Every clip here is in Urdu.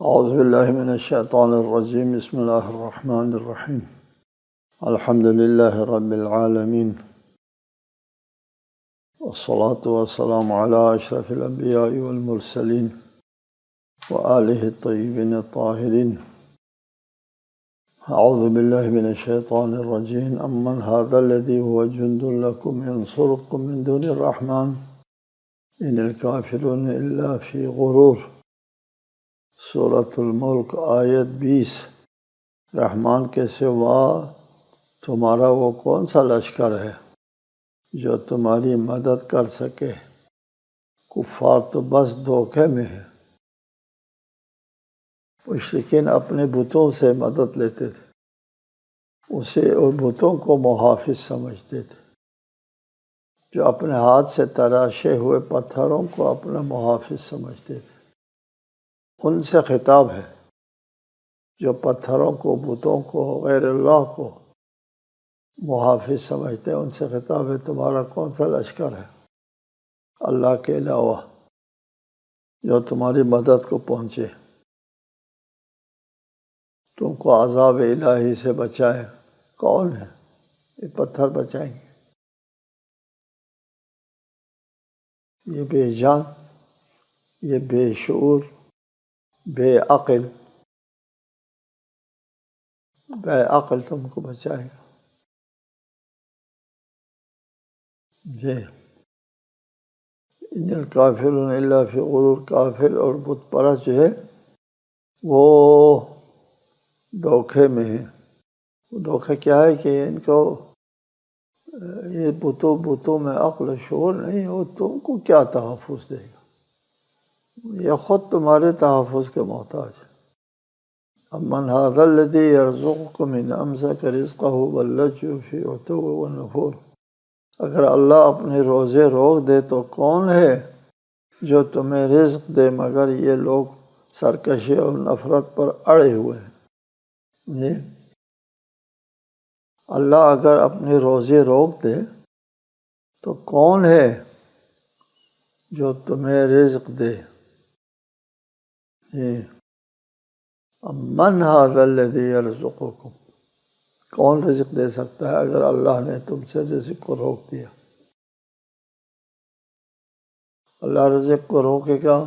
اعوذ باللہ من الشیطان الرجیم بسم اللہ الرحمن الرحیم الحمد للہ رب العالمین والصلاة والسلام علی اشرف الانبیاء والمرسلین وآلہ الطیبین الطاہرین اعوذ باللہ من الشیطان الرجیم امن ھذا الذی هو جند لکم ینصرکم من دون الرحمن ان الکافرون الا فی غرور۔ سورۃ الملک آیت 20۔ رحمان کے سوا تمہارا وہ کون سا لشکر ہے جو تمہاری مدد کر سکے؟ کفار تو بس دھوکے میں ہے۔ مشرکین اپنے بتوں سے مدد لیتے تھے، اسے اور بتوں کو محافظ سمجھتے تھے، جو اپنے ہاتھ سے تراشے ہوئے پتھروں کو اپنا محافظ سمجھتے تھے۔ ان سے خطاب ہے جو پتھروں کو، بتوں کو، غیر اللہ کو محافظ سمجھتے ہیں، ان سے خطاب ہے تمہارا کون سا لشکر ہے اللہ کے علاوہ جو تمہاری مدد کو پہنچے، تم کو عذاب الہی سے بچائے؟ کون ہے؟ یہ پتھر بچائیں گے؟ یہ بے جان، یہ بے شعور، بے عقل تم کو بچائے گا؟ یہ ان الکافرون الا فی غرور، کافر اور بت پرست جو ہے وہ دھوکے میں ہے۔ دھوکہ کیا ہے کہ ان کو یہ بتوں میں عقل و شعور نہیں ہے، وہ تم کو کیا تحفظ دے گا؟ یہ خود تمہارے تحفظ کے محتاج ہے۔ امن ھذا الذی یرزقکم ان امسک رزقہ بل لجوا فی عتو ونفور۔ اگر اللہ اپنے روزے روک دے تو کون ہے جو تمہیں رزق دے مگر یہ لوگ سرکشی اور نفرت پر اڑے ہوئے ہیں۔ اللہ اگر اپنے روزے روک دے تو کون ہے جو تمہیں رزق دے؟ من ھذا الذی یرزقکم، کون رزق دے سکتا ہے اگر اللہ نے تم سے رزق کو روک دیا؟ اللہ رزق کو روکے گا؟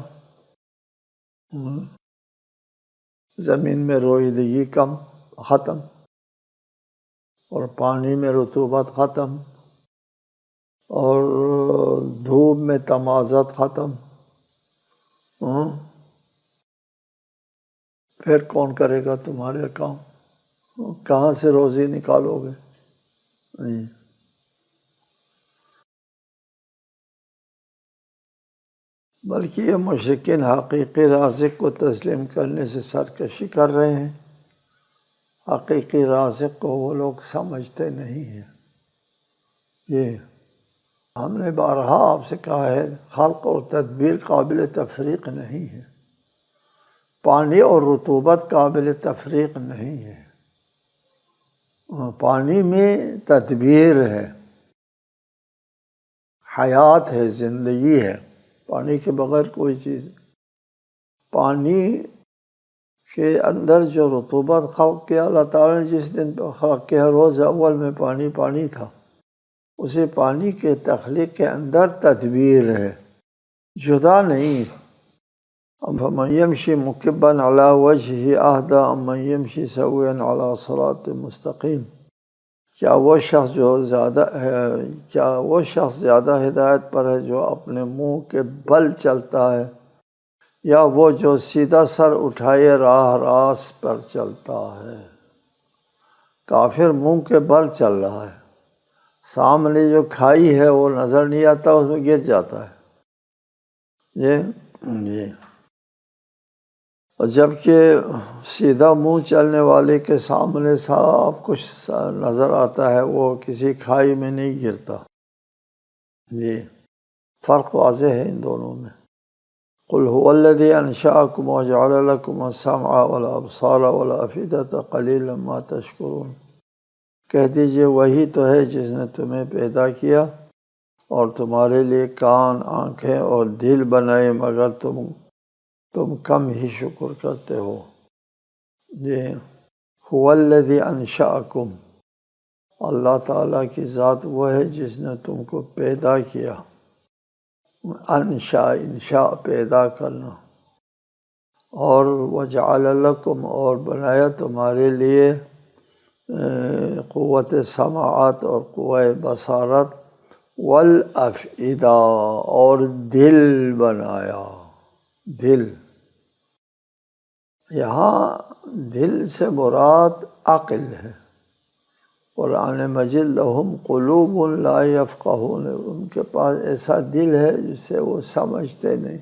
زمین میں روئیدگی کم ختم، اور پانی میں رطوبت ختم، اور دھوپ میں تمازت ختم، پھر کون کرے گا تمہارے کام؟ کہاں سے روزی نکالو گے؟ بلکہ یہ مشرکین حقیقی رازق کو تسلیم کرنے سے سرکشی کر رہے ہیں۔ حقیقی رازق کو وہ لوگ سمجھتے نہیں ہیں۔ یہ ہم نے بارہا آپ سے کہا ہے، خلق اور تدبیر قابل تفریق نہیں ہے، پانی اور رطوبت قابل تفریق نہیں ہے۔ پانی میں تدبیر ہے، حیات ہے، زندگی ہے، پانی کے بغیر کوئی چیز۔ پانی کے اندر جو رطوبت خلق کیا اللہ تعالیٰ نے، جس دن خلق کیا روز اول میں پانی تھا، اسی پانی کے تخلیق کے اندر تدبیر ہے، جدا نہیں۔ فَمَن يَمْشِ مُكِبًّا عَلَى وَجْهِهِ أَهْدَىٰ أَمَّن يَمْشِي سَوِيًّا عَلَى صِرَاطٍ مستقیم۔ کیا وہ شخص زیادہ ہدایت پر ہے جو اپنے منہ کے بل چلتا ہے، یا وہ جو سیدھا سر اٹھائے راہ راست پر چلتا ہے؟ کافر منہ کے بل چل رہا ہے، سامنے جو کھائی ہے وہ نظر نہیں آتا، اس میں گر جاتا ہے۔ اور جبکہ سیدھا منہ چلنے والے کے سامنے سب کچھ نظر آتا ہے، وہ کسی کھائی میں نہیں گرتا۔ فرق واضح ہے ان دونوں میں۔ قل هو الذی انشأکم وجعل لکم السمع والابصار والافئدۃ قلیلا ما تشکرون۔ کہہ دیجئے وہی تو ہے جس نے تمہیں پیدا کیا اور تمہارے لیے کان، آنکھیں اور دل بنائے، مگر تم تم کم ہی شکر کرتے ہو۔ جی، هو الذی انشأکم، اللہ تعالیٰ کی ذات وہ ہے جس نے تم کو پیدا کیا۔ انشاء پیدا کرنا، اور وجعل لکم اور بنایا تمہارے لیے قوت سماعت اور قوہ بصارت، والافئدہ اور دل بنایا۔ دل، یہاں دل سے مراد عقل ہے۔ قرآن مجید لہم قلوب لا یفقہون، ان کے پاس ایسا دل ہے جس سے وہ سمجھتے نہیں،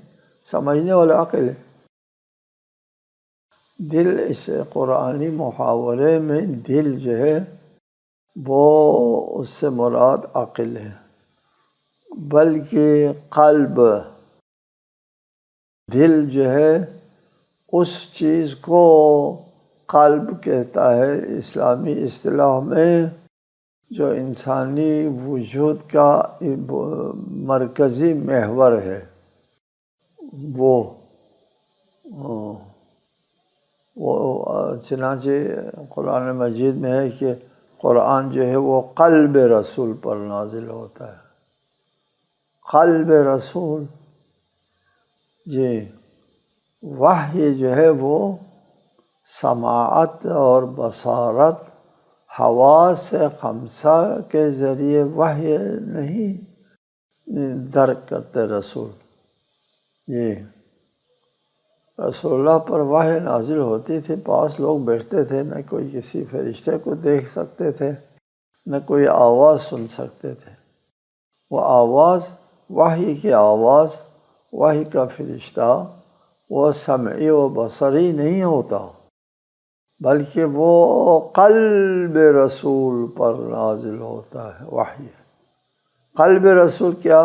سمجھنے والا عقل ہے۔ دل، اس قرآنی محاورے میں دل جو ہے وہ اس سے مراد عقل ہے، بلکہ قلب، دل جو ہے اس چیز کو قلب کہتا ہے اسلامی اصطلاح میں جو انسانی وجود کا مرکزی محور ہے۔ وہ چنانچہ قرآن مجید میں ہے کہ قرآن جو ہے وہ قلب رسول پر نازل ہوتا ہے۔ قلب رسول، جی، وحی جو ہے وہ سماعت اور بصارت، حواس خمسہ کے ذریعے وحی نہیں درک کرتے رسول۔ جی، رسول اللہ پر وحی نازل ہوتی تھی، پاس لوگ بیٹھتے تھے، نہ کوئی کسی فرشتے کو دیکھ سکتے تھے، نہ کوئی آواز سن سکتے تھے۔ وہ آواز، وحی کی آواز، وحی کا فرشتہ وہ سمعی و بصری نہیں ہوتا، بلکہ وہ قلب رسول پر نازل ہوتا ہے وحی۔ قلب رسول کیا؟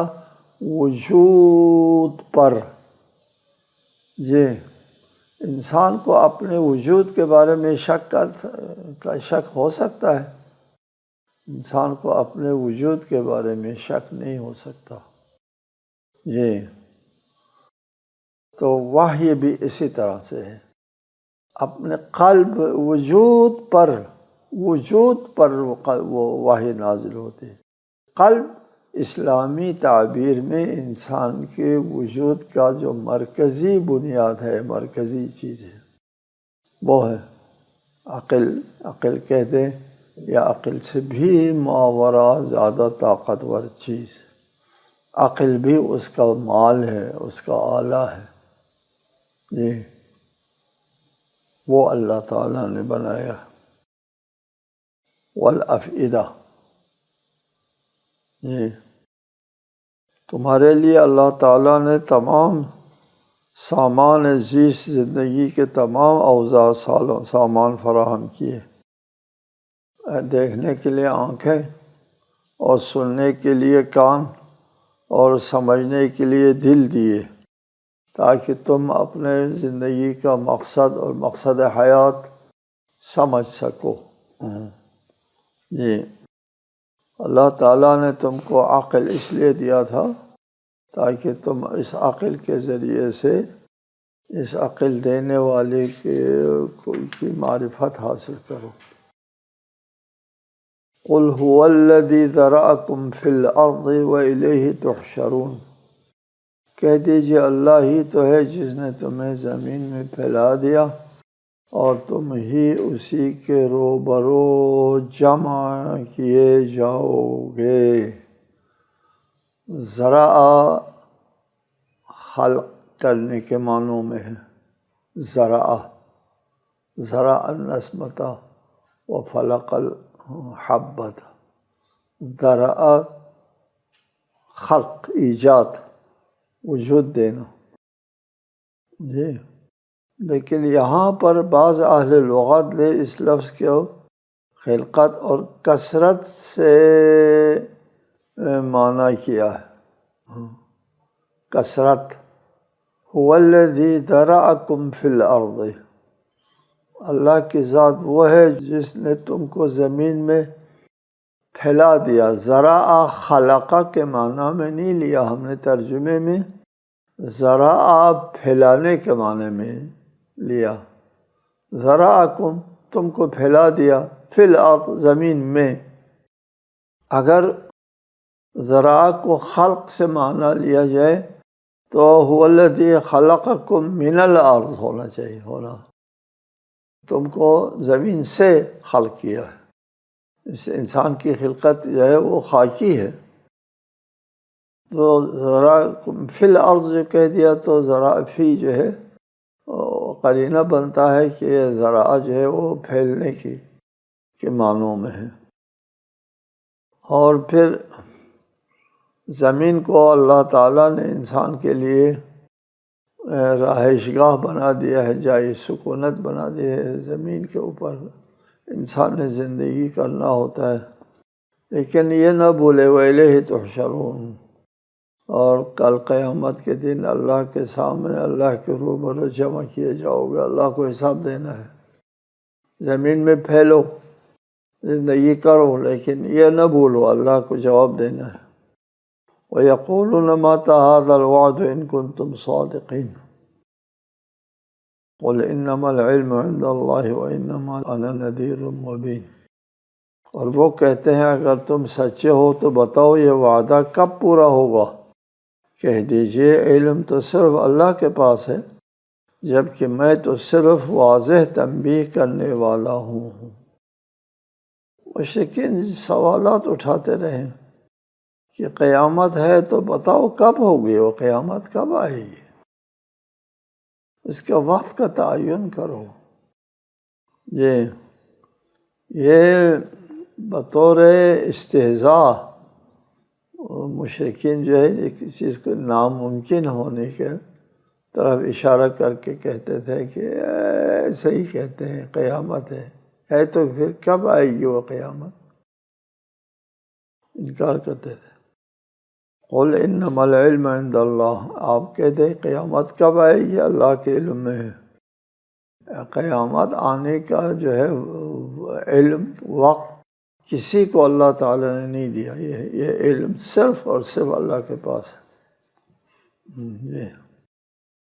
وجود پر۔ جی، انسان کو اپنے وجود کے بارے میں شک ہو سکتا ہے؟ انسان کو اپنے وجود کے بارے میں شک نہیں ہو سکتا۔ جی، تو وحی بھی اسی طرح سے ہے، اپنے قلب، وجود پر وہ وحی نازل ہوتی ہے۔ قلب اسلامی تعبیر میں انسان کے وجود کا جو مرکزی بنیاد ہے، مرکزی چیز ہے، وہ ہے عقل کہہ دیں، یا عقل سے بھی ماورا زیادہ طاقتور چیز۔ عقل بھی اس کا مال ہے، اس کا آلہ ہے۔ جی، وہ اللہ تعالیٰ نے بنایا۔ والافئدہ، جی، تمہارے لیے اللہ تعالیٰ نے تمام سامان زیست، زندگی کے تمام اوزار سامان فراہم کیے۔ دیکھنے کے لیے آنکھیں، اور سننے کے لیے کان، اور سمجھنے کے لیے دل دیے، تاکہ تم اپنے زندگی کا مقصد اور مقصد حیات سمجھ سکو۔ جی، اللہ تعالیٰ نے تم کو عقل اس لیے دیا تھا تاکہ تم اس عقل کے ذریعے سے اس عقل دینے والے کی معرفت حاصل کرو۔ قل هو الذی ذرأکم فی الارض والیہ تحشرون، کہہ دیجئے اللہ ہی تو ہے جس نے تمہیں زمین میں پھیلا دیا، اور تم ہی اسی کے روبرو جمع کیے جاؤ گے۔ ذرا خلق کرنے کے معنوں میں ہے۔ ذرا النسمۃ وفلق الحبۃ، ذرا خلق، ایجاد، وجود دینا۔ جی، لیکن یہاں پر بعض اہل لغت نے اس لفظ کو خلقت اور کثرت سے معنی کیا ہے۔ کثرت، هو الذی ذرأکم فی الارض، اللہ کی ذات وہ ہے جس نے تم کو زمین میں پھیلا دیا۔ ذرا خلقہ کے معنی میں نہیں لیا ہم نے ترجمے میں، ذرا پھیلانے کے معنی میں لیا، ذراکم تم کو پھیلا دیا، فی الارض زمین میں۔ اگر ذرا کو خلق سے معنی لیا جائے تو هو الذی خلقکم من الارض ہونا چاہیے، ہونا تم کو زمین سے خلق کیا ہے۔ اس انسان کی خلقت جو ہے وہ خاکی ہے، تو ذرا فی الارض جو کہہ دیا تو ذرا فی جو ہے قرینہ بنتا ہے کہ یہ ذرا جو ہے وہ پھیلنے کے معنوں میں ہے۔ اور پھر زمین کو اللہ تعالیٰ نے انسان کے لیے رہائش گاہ بنا دیا ہے، جائے سکونت بنا دی ہے۔ زمین کے اوپر انسان نے زندگی کرنا ہوتا ہے، لیکن یہ نہ بھولے وَإِلَيْهِ تُحْشَرُونَ، اور کل قیامت کے دن اللہ کے سامنے اللہ کے روبرو جمع کیے جاؤ گے، اللہ کو حساب دینا ہے۔ زمین میں پھیلو، زندگی کرو، لیکن یہ نہ بھولو اللہ کو جواب دینا ہے۔ وَيَقُولُونَ مَتَى هَذَا الْوَعْدُ إِن كُنتُمْ صَادِقِينَ قُلْ إِنَّمَا الْعِلْمُ عِندَ اللَّهِ وَإِنَّمَا أَنَا نَذِيرٌ مُّبِينٌ۔ اور وہ کہتے ہیں اگر تم سچے ہو تو بتاؤ یہ وعدہ کب پورا ہوگا؟ کہہ دیجئے علم تو صرف اللہ کے پاس ہے، جبکہ میں تو صرف واضح تنبیہ کرنے والا ہوں۔ مشرکین سوالات اٹھاتے رہے کہ قیامت ہے تو بتاؤ کب ہوگی، وہ قیامت کب آئے گی، اس کا وقت کا تعین کرو۔ یہ بطور استہزاء مشرکین جو ہے ایک چیز کو ناممکن ہونے کے طرف اشارہ کر کے کہتے تھے کہ ایسے ہی کہتے ہیں قیامت ہے تو پھر کب آئے گی وہ قیامت، انکار کرتے تھے۔ قل انما العلم عند اللہ، آپ کہہ دیں قیامت کب آئے گی اللہ کے علم میں ہے۔ قیامت آنے کا جو ہے علم وقت کسی کو اللہ تعالیٰ نے نہیں دیا، یہ علم صرف اور صرف اللہ کے پاس ہے۔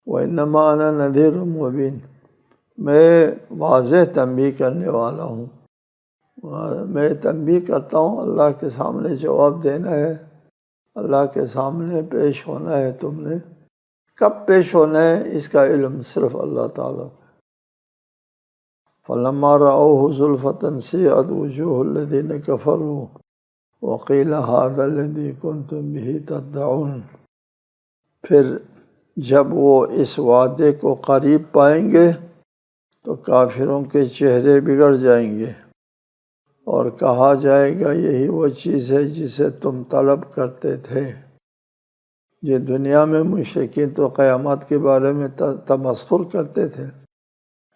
وَإِنَّمَا أَنَا نَذِيرٌ مُّبِينٌ، میں واضح تنبیہ کرنے والا ہوں، میں تنبیہ کرتا ہوں، اللہ کے سامنے جواب دینا ہے، اللہ کے سامنے پیش ہونا ہے۔ تم نے کب پیش ہونا ہے اس کا علم صرف اللہ تعالیٰ کو۔ فَلَمَّا رَأَوْهُ زُلْفَةً سِيئَتْ وُجُوهُ الَّذِينَ كَفَرُوا وَقِيلَ هَٰذَا الَّذِي كُنتُم بِهِ تَدَّعُونَ، پھر جب وہ اس وعدے کو قریب پائیں گے تو کافروں کے چہرے بگڑ جائیں گے، اور کہا جائے گا یہی وہ چیز ہے جسے تم طلب کرتے تھے۔ یہ دنیا میں مشرکین تو قیامت کے بارے میں تمسخر کرتے تھے،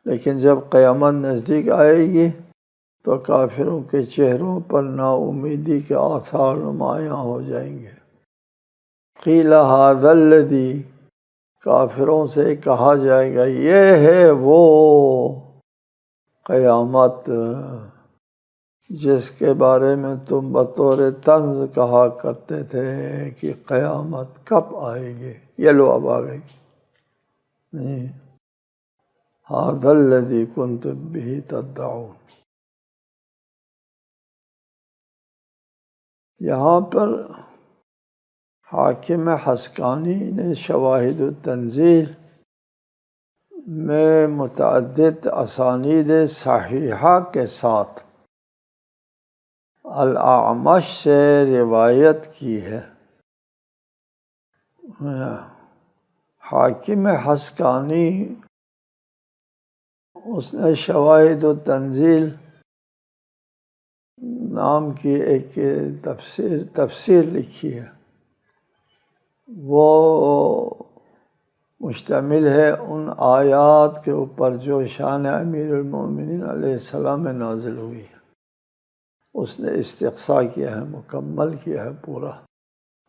لیکن جب قیامت نزدیک آئے گی تو کافروں کے چہروں پر نا امیدی کے آثار نمایاں ہو جائیں گے۔ قیل ھذا الذی، کافروں سے کہا جائے گا یہ ہے وہ قیامت جس کے بارے میں تم بطور طنز کہا کرتے تھے کہ قیامت کب آئے گی، یہ لو اب آ گئی۔ ھذا الذی کنتم بہ تدعون، یہاں پر حاکم حسقانی نے شواہد التنزیل میں متعدد اسانید صحیحہ کے ساتھ الاعمش سے روایت کی ہے۔ حاکم حسقانی اس نے شواہد التنزیل نام کی ایک تفسیر لکھی ہے، وہ مشتمل ہے ان آیات کے اوپر جو شان امیر المومنین علیہ السلام میں نازل ہوئی ہے۔ اس نے استقصاء کیا ہے، مکمل کیا ہے، پورا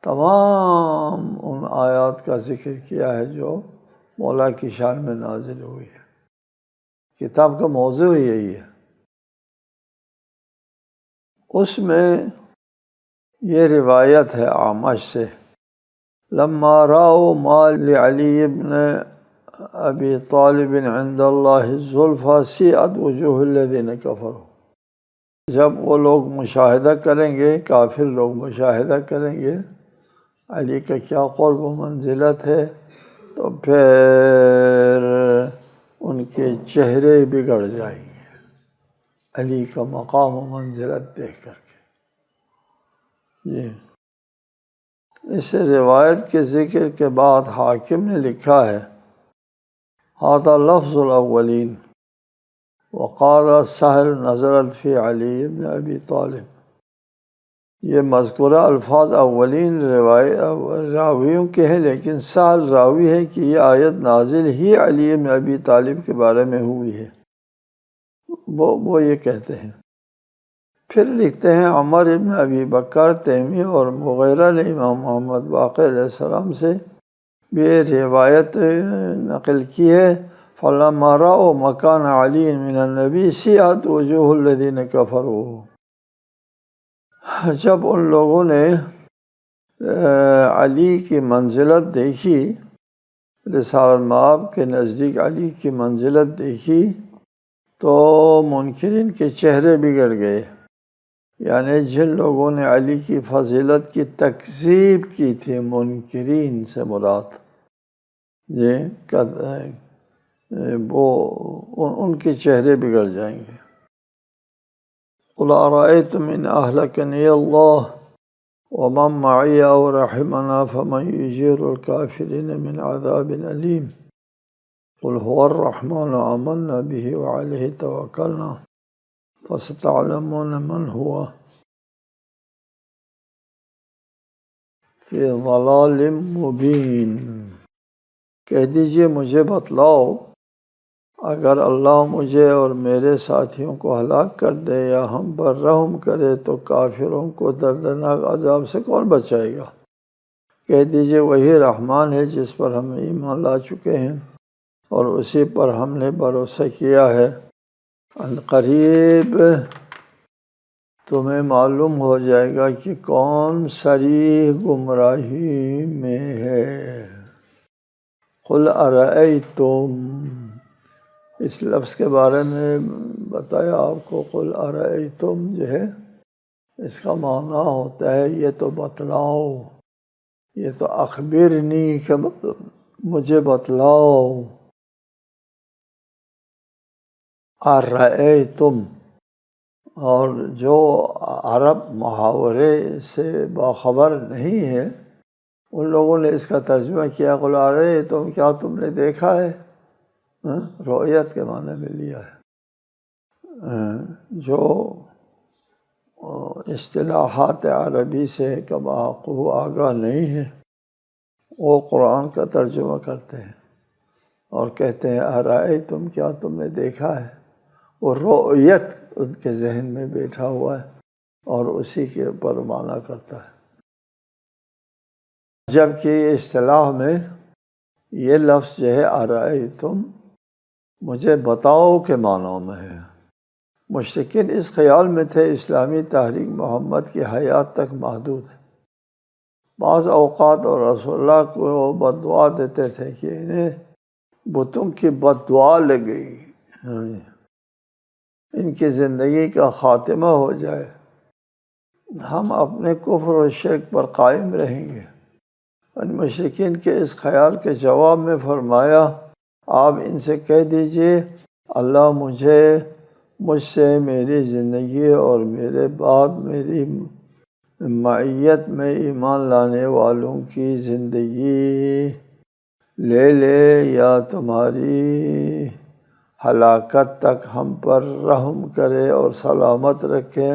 تمام ان آیات کا ذکر کیا ہے جو مولا کی شان میں نازل ہوئی ہے۔ کتاب کا موضوع یہی ہے۔ اس میں یہ روایت ہے اعمش سے، لما رأوا ما لعلی بن ابی طالب عند اللہ الزلفى سیئت وجوہ الذین کفروا، جب وہ لوگ مشاہدہ کریں گے، کافر لوگ مشاہدہ کریں گے علی کا کیا قرب و منزلت ہے، تو پھر ان کے چہرے بگڑ جائیں گے علی کا مقام و منزلت دیکھ کر کے۔ یہ اس روایت کے ذکر کے بعد حاکم نے لکھا ہے ھذا لفظ الاولین وقال سہل نظرت فی علی بن ابی طالب، یہ مذکورہ الفاظ اولین راویوں کے ہیں، لیکن سہل راوی ہے کہ یہ آیت نازل ہی علی بن ابی طالب کے بارے میں ہوئی ہے، وہ یہ کہتے ہیں۔ پھر لکھتے ہیں عمر ابن ابی بکر تیمی اور مغیرہ نے امام محمد باقر علیہ السلام سے یہ روایت نقل کی ہے، فَلَمَّا رَأَوْا مَكَانَ عَلِيٍّ مِّنَ النَّبِيِّ سِیَّتْ وُجُوهُ الَّذِينَ كَفَرُوا، جب ان لوگوں نے علی کی منزلت دیکھی، رسالت مآب کے نزدیک علی کی منزلت دیکھی، تو منکرین کے چہرے بگڑ گئے، یعنی جن لوگوں نے علی کی فضیلت کی تکذیب کی تھی، منکرین سے مراد وہ ان کے چہرے بگڑ جائیں گے۔ قُلْ أَرَأَيْتُمْ إِنْ أَهْلَكَنِيَ اللَّهُ وَمَن مَّعِيَ أَوْ رَحِمَنَا فَمَن يُجِيرُ الْكَافِرِينَ مِنْ عَذَابٍ أَلِيمٍ قُلْ هُوَ الرَّحْمَنُ آمَنَّا بِهِ وَعَلَيْهِ تَوَكَّلْنَا فَسَتَعْلَمُونَ مَنْ هُوَ فِي ضَلَالٍ مُّبِينٍ، کہہ دیجئے مجھے بتلاؤ، اگر اللہ مجھے اور میرے ساتھیوں کو ہلاک کر دے یا ہم پر رحم کرے تو کافروں کو دردناک عذاب سے کون بچائے گا؟ کہہ دیجئے وہی رحمان ہے جس پر ہم ایمان لا چکے ہیں اور اسی پر ہم نے بھروسہ کیا ہے، ان قریب تمہیں معلوم ہو جائے گا کہ کون صریح گمراہی میں ہے۔ قل ارأیتم، اس لفظ کے بارے میں بتایا آپ کو، قل ارأیتم جو ہے اس کا معنی ہوتا ہے یہ تو بتلاؤ، یہ تو اخبرنی کہ مجھے بتلاؤ، ارأیتم، اور جو عرب محاورے سے باخبر نہیں ہے ان لوگوں نے اس کا ترجمہ کیا قل ارأیتم، کیا تم نے دیکھا ہے، رؤیت کے معنی میں لیا ہے، جو اصطلاحات عربی سے کما حقہ آگاہ نہیں ہے وہ قرآن کا ترجمہ کرتے ہیں اور کہتے ہیں ارأیتم، کیا تم نے دیکھا ہے، وہ رؤیت ان کے ذہن میں بیٹھا ہوا ہے اور اسی کے اوپر معنی کرتا ہے، جبکہ اصطلاح میں یہ لفظ جو ہے ارأیتم مجھے بتاؤ کے معنوں میں ہے۔ مشرکین اس خیال میں تھے اسلامی تحریک محمد کی حیات تک محدود ہے، بعض اوقات اور رسول اللہ کو بد دعا دیتے تھے کہ انہیں بتوں کی بد دعا لگ گئی، ان کی زندگی کا خاتمہ ہو جائے، ہم اپنے کفر و شرک پر قائم رہیں گے۔ ان مشرکین کے اس خیال کے جواب میں فرمایا آپ ان سے کہہ دیجئے اللہ مجھ سے میری زندگی اور میرے بعد میری معیت میں ایمان لانے والوں کی زندگی لے لے یا تمہاری ہلاکت تک ہم پر رحم کرے اور سلامت رکھے،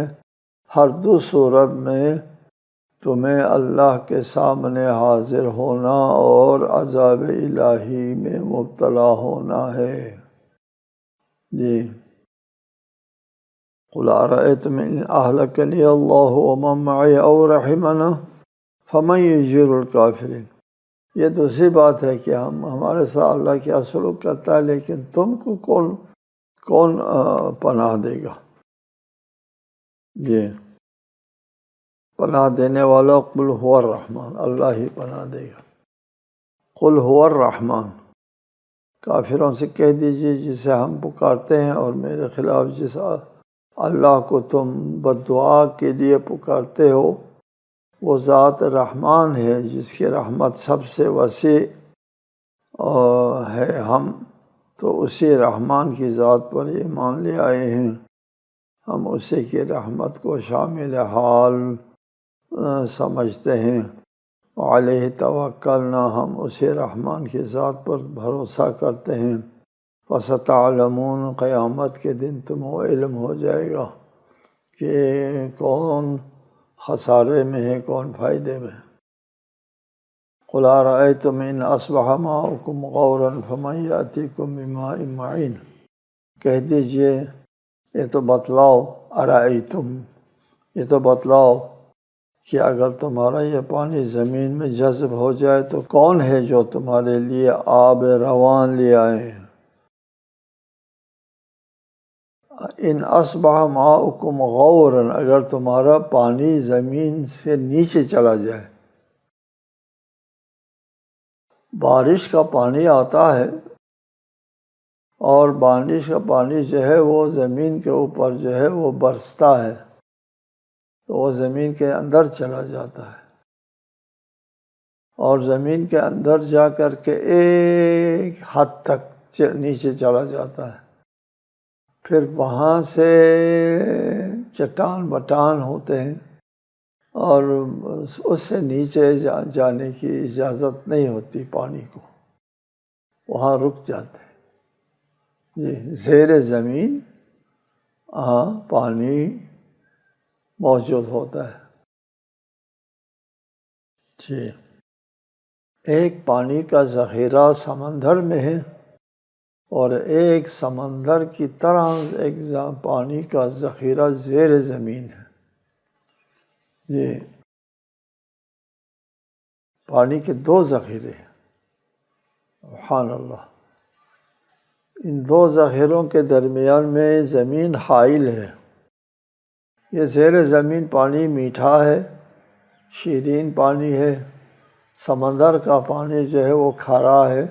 ہر دو صورت میں تمہیں اللہ کے سامنے حاضر ہونا اور عذاب الہی میں مبتلا ہونا ہے۔ جی قل ارأیتم ان اہلکنی اللہ ومن معی او رحمنا فمن یجیر الکافرین، یہ دوسری بات ہے کہ ہمارے ساتھ اللہ کیا سلوک کرتا ہے، لیکن تم کو کون پناہ دے گا؟ یہ پناہ دینے والا قل هو الرحمن، اللہ ہی پناہ دے گا۔ قل هو الرحمن، کافروں سے کہہ دیجئے جسے ہم پکارتے ہیں اور میرے خلاف جس اللہ کو تم بددعا کے لیے پکارتے ہو، وہ ذات رحمان ہے جس کی رحمت سب سے وسیع ہے۔ ہم تو اسی رحمان کی ذات پر ایمان لے آئے ہیں، ہم اسی کی رحمت کو شامل حال سمجھتے ہیں۔ علیہ توکلنا، ہم اسی رحمان کی ذات پر بھروسہ کرتے ہیں۔ فستعلمون، قیامت کے دن تمہیں علم ہو جائے گا کہ کون خسارے میں ہے کون فائدے میں۔ قل ارأیتم ان اصبح ماؤکم غورا فمن یأتیکم بماء معین، کہہ دیجئے یہ تو بتلاؤ، ارأیتم، یہ تو بتلاؤ کہ اگر تمہارا یہ پانی زمین میں جذب ہو جائے تو کون ہے جو تمہارے لیے آب روان لے آئے؟ ان اصبح ماؤکم غورا، اگر تمہارا پانی زمین سے نیچے چلا جائے، بارش کا پانی آتا ہے اور بارش کا پانی جو ہے وہ زمین کے اوپر جو ہے وہ برستا ہے تو وہ زمین کے اندر چلا جاتا ہے، اور زمین کے اندر جا کر کے ایک حد تک نیچے چلا جاتا ہے، پھر وہاں سے چٹان بٹان ہوتے ہیں اور اس سے نیچے جانے کی اجازت نہیں ہوتی پانی کو، وہاں رک جاتے ہیں۔ جی، زیر زمین پانی موجود ہوتا ہے۔ جی، ایک پانی کا ذخیرہ سمندر میں ہے اور ایک سمندر کی طرح ایک پانی کا ذخیرہ زیر زمین ہے۔ یہ پانی کے دو ذخیرے ہیں، سبحان اللہ۔ ان دو ذخیروں کے درمیان میں زمین حائل ہے۔ یہ زیر زمین پانی میٹھا ہے، شیرین پانی ہے، سمندر کا پانی جو ہے وہ کھارا ہے۔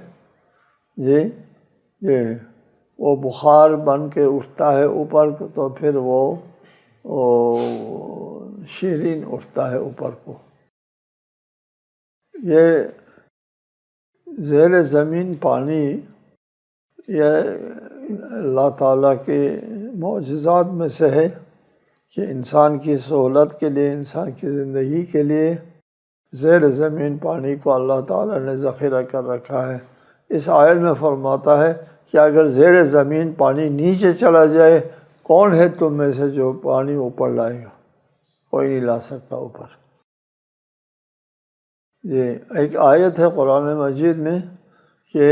جی، وہ بخار بن کے اٹھتا ہے اوپر تو پھر وہ شیرین اٹھتا ہے اوپر کو۔ یہ زیر زمین پانی یہ اللہ تعالیٰ کے معجزات میں سے ہے کہ انسان کی سہولت کے لیے، انسان کی زندگی کے لیے زیر زمین پانی کو اللہ تعالیٰ نے ذخیرہ کر رکھا ہے۔ اس آیت میں فرماتا ہے کہ اگر زیر زمین پانی نیچے چلا جائے، کون ہے تم میں سے جو پانی اوپر لائے گا؟ کوئی نہیں لا سکتا اوپر۔ یہ ایک آیت ہے قرآن مجید میں کہ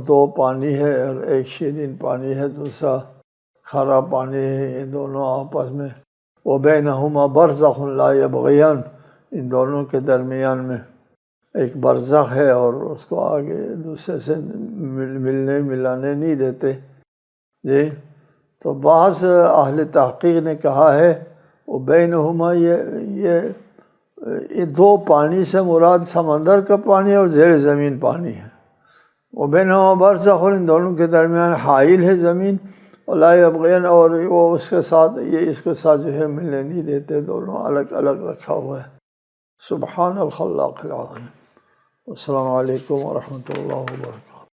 دو پانی ہے اور ایک شیرین پانی ہے، دوسرا کھارا پانی ہے، یہ دونوں آپس میں وَبَيْنَهُمَا بَرْزَخٌ لَا يَبْغِيَانِ، ان دونوں کے درمیان میں ایک برزخ ہے اور اس کو آگے دوسرے سے ملنے ملانے نہیں دیتے۔ جی، تو بعض اہل تحقیق نے کہا ہے وَبَيْنَهُمَا یہ دو پانی سے مراد سمندر کا پانی اور زیر زمین پانی ہے۔ وَبَيْنَهُمَا بَرْزَخٌ، ان دونوں کے درمیان حائل ہے زمین، وَلَا يَبْغِيَانِ، اور وہ اس کے ساتھ اس کے ساتھ جو ہے ملنے نہیں دیتے، دونوں الگ الگ رکھا ہوا ہے۔ سبحان الخلاق العظیم۔ السلام علیکم ورحمۃ اللہ وبرکاتہ۔